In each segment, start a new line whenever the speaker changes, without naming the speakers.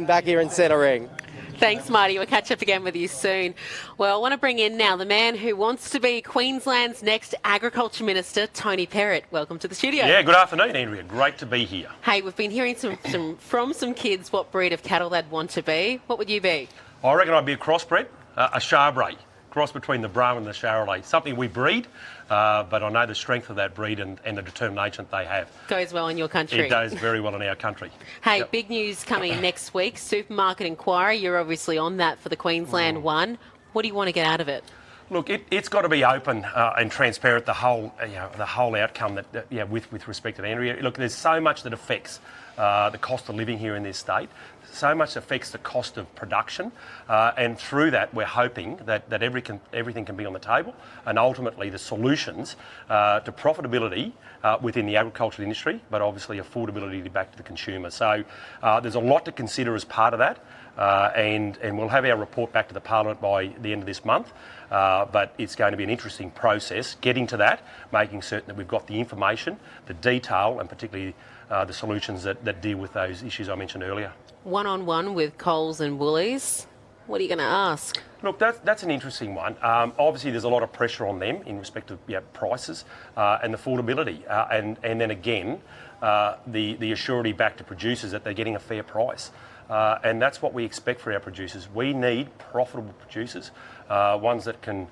back here in Centre Ring.
Thanks, Marty. We'll catch up again with you soon. Well, I want to bring in now the man who wants to be Queensland's next Agriculture Minister, Tony Perrott. Welcome to the studio.
Yeah, good afternoon, Andrea. Great to be here.
Hey, we've been hearing from some kids what breed of cattle they'd want to be. What would you be?
I reckon I'd be a crossbred, a Charbray. Cross between the Brahman and the Charolais. Something we breed, but I know the strength of that breed and the determination that they have.
Goes well in your country.
It does very well in our country.
Hey,
Yep.
Big news coming next week. Supermarket inquiry. You're obviously on that for the Queensland one. What do you want to get out of it?
Look, it's got to be open and transparent. The whole outcome with respect to Andrea. Look, there's so much that affects the cost of living here in this state. So much affects the cost of production, and through that, we're hoping that everything can be on the table, and ultimately the solutions to profitability within the agricultural industry, but obviously affordability back to the consumer. So there's a lot to consider as part of that, and we'll have our report back to the Parliament by the end of this month. But it's going to be an interesting process getting to that, making certain that we've got the information, the detail, and particularly the solutions that deal with those issues I mentioned earlier.
One-on-one with Coles and Woolies. What are you going to ask?
Look, that's an interesting one. Obviously, there's a lot of pressure on them in respect of prices and affordability, and then again, the assurity back to producers that they're getting a fair price. And that's what we expect for our producers. We need profitable producers, ones that can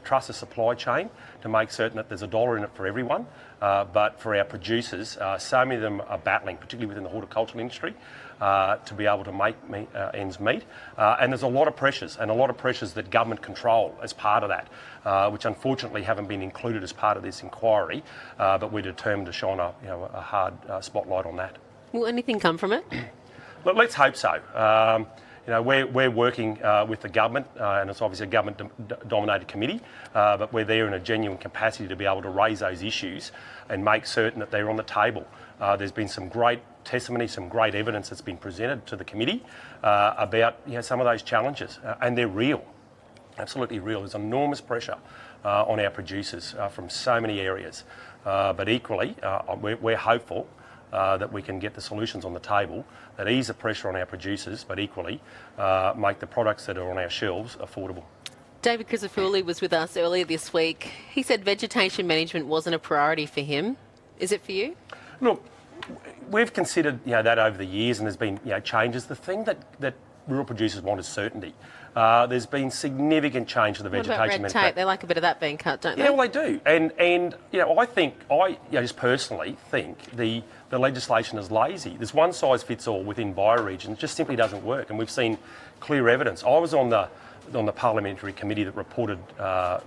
trust the supply chain to make certain that there's a dollar in it for everyone. But for our producers, so many of them are battling, particularly within the horticultural industry, to be able to make ends meet. And there's a lot of pressures, that government control as part of that, which unfortunately haven't been included as part of this inquiry. But we're determined to shine a hard spotlight on that.
Will anything come from it?
Look, let's hope so. We're working with the government, and it's obviously a government-dominated committee, but we're there in a genuine capacity to be able to raise those issues and make certain that they're on the table. There's been some great testimony, some great evidence that's been presented to the committee about some of those challenges, and they're real, absolutely real. There's enormous pressure on our producers from so many areas, but equally, we're hopeful that we can get the solutions on the table that ease the pressure on our producers, but equally make the products that are on our shelves affordable.
David Crisafulli was with us earlier this week. He said vegetation management wasn't a priority for him. Is it for you?
Look, we've considered that over the years, and there's been changes. The thing that rural producers want is certainty. There's been significant change to the vegetation management.
What about red tape? They like a bit of that being cut, don't they?
Yeah, well, they do. And I just personally think the legislation is lazy. There's one size fits all within bioregions. It just simply doesn't work, and we've seen clear evidence. I was on the parliamentary committee that reported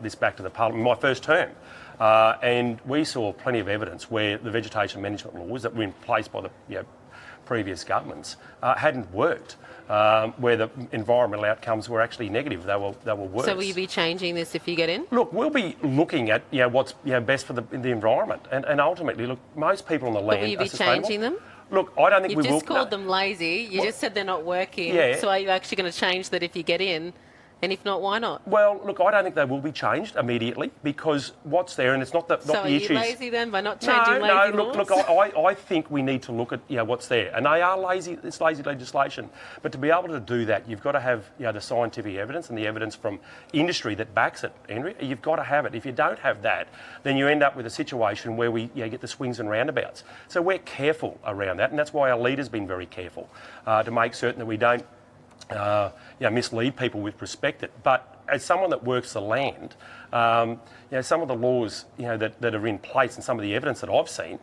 this back to the Parliament, my first term, and we saw plenty of evidence where the vegetation management laws that were in place by the previous governments hadn't worked. Where the environmental outcomes were actually negative, they were worse.
So will you be changing this if you get in?
Look, we'll be looking at what's best for the environment, and ultimately, look, most people on the land.
But will you be changing them?
Look, I don't think
You've
we will.
You've just called them lazy. You just said they're not working.
Yeah.
So are you actually going to change that if you get in? And if not, why not?
Well, look, I don't think they will be changed immediately because what's there, and it's not the issues.
So are you lazy then by not changing lazy laws?
Look, I think we need to look at what's there, and they are lazy. It's lazy legislation, but to be able to do that, you've got to have the scientific evidence and the evidence from industry that backs it, Andrea. You've got to have it. If you don't have that, then you end up with a situation where we get the swings and roundabouts. So we're careful around that, and that's why our leaders been very careful to make certain that we don't mislead people with respect it. But as someone that works the land, some of the laws that are in place and some of the evidence that I've seen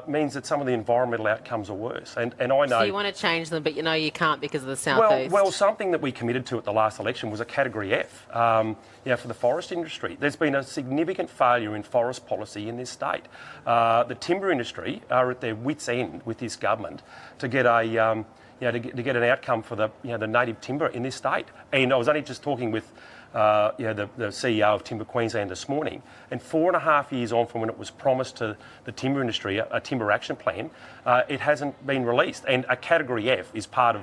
means that some of the environmental outcomes are worse. And I know.
So you want to change them, but you know you can't because of the southeast.
Well, something that we committed to at the last election was a Category F. For the forest industry, there's been a significant failure in forest policy in this state. The timber industry are at their wits' end with this government to get a to get an outcome for the native timber in this state. And I was only just talking with the CEO of Timber Queensland this morning, and 4.5 years on from when it was promised to the timber industry, a timber action plan, it hasn't been released. And a Category F is part of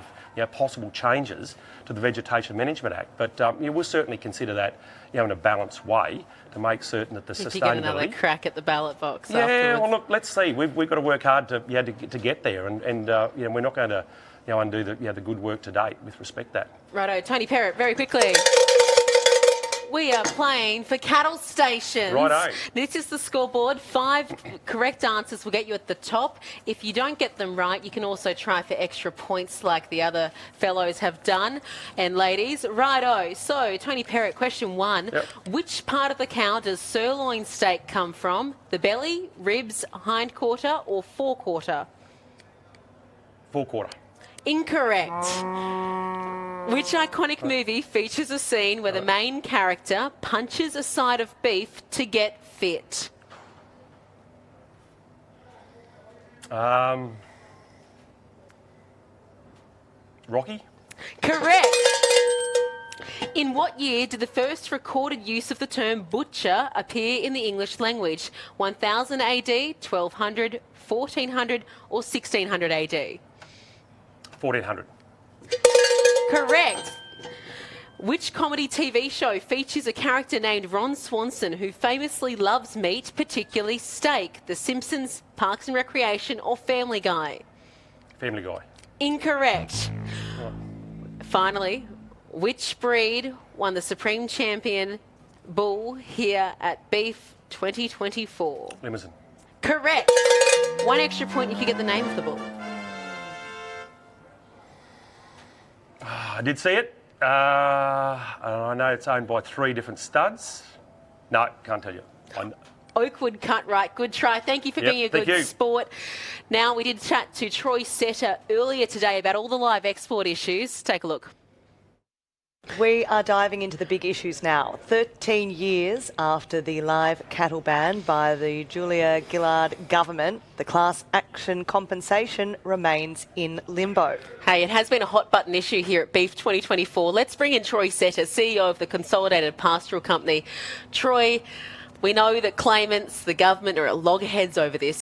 possible changes to the Vegetation Management Act. But we'll certainly consider that in a balanced way to make certain that the sustainability... If you get
another crack at the ballot box
afterwards.
Well,
look, let's see. We've got to work hard to get there, and we're not going to undo the good work to date with respect to that.
Righto, Tony Perrott, very quickly. We are playing for cattle stations.
Righto.
This is the scoreboard. 5 correct answers will get you at the top. If you don't get them right, you can also try for extra points like the other fellows have done. And ladies, righto. So, Tony Perrott, question 1.
Yep.
Which part of the cow does sirloin steak come from? The belly, ribs, hindquarter or forequarter?
Forequarter.
Incorrect. Which iconic movie features a scene where the main character punches a side of beef to get fit?
Rocky?
Correct. In what year did the first recorded use of the term butcher appear in the English language? 1000 AD, 1200, 1400 or 1600 AD?
1400.
Correct. Which comedy TV show features a character named Ron Swanson who famously loves meat, particularly steak? The Simpsons, Parks and Recreation or Family Guy?
Family Guy.
Incorrect. Finally, which breed won the Supreme Champion Bull here at Beef 2024?
Limousin.
Correct. 1 extra point if you get the name of the bull.
I did see it. I know it's owned by 3 different studs. No, can't tell you.
Oakwood cut right. Good try. Thank you for
Yep,
being a
thank
good
you.
sport. Now, we did chat to Troy Setter earlier today about all the live export issues. Take a look.
We are diving into the big issues now. 13 years after the live cattle ban by the Julia Gillard government, the class action compensation remains in limbo.
Hey, it has been a hot button issue here at Beef 2024. Let's bring in Troy Setter, CEO of the Consolidated Pastoral Company. Troy, we know that claimants, the government are at loggerheads over this.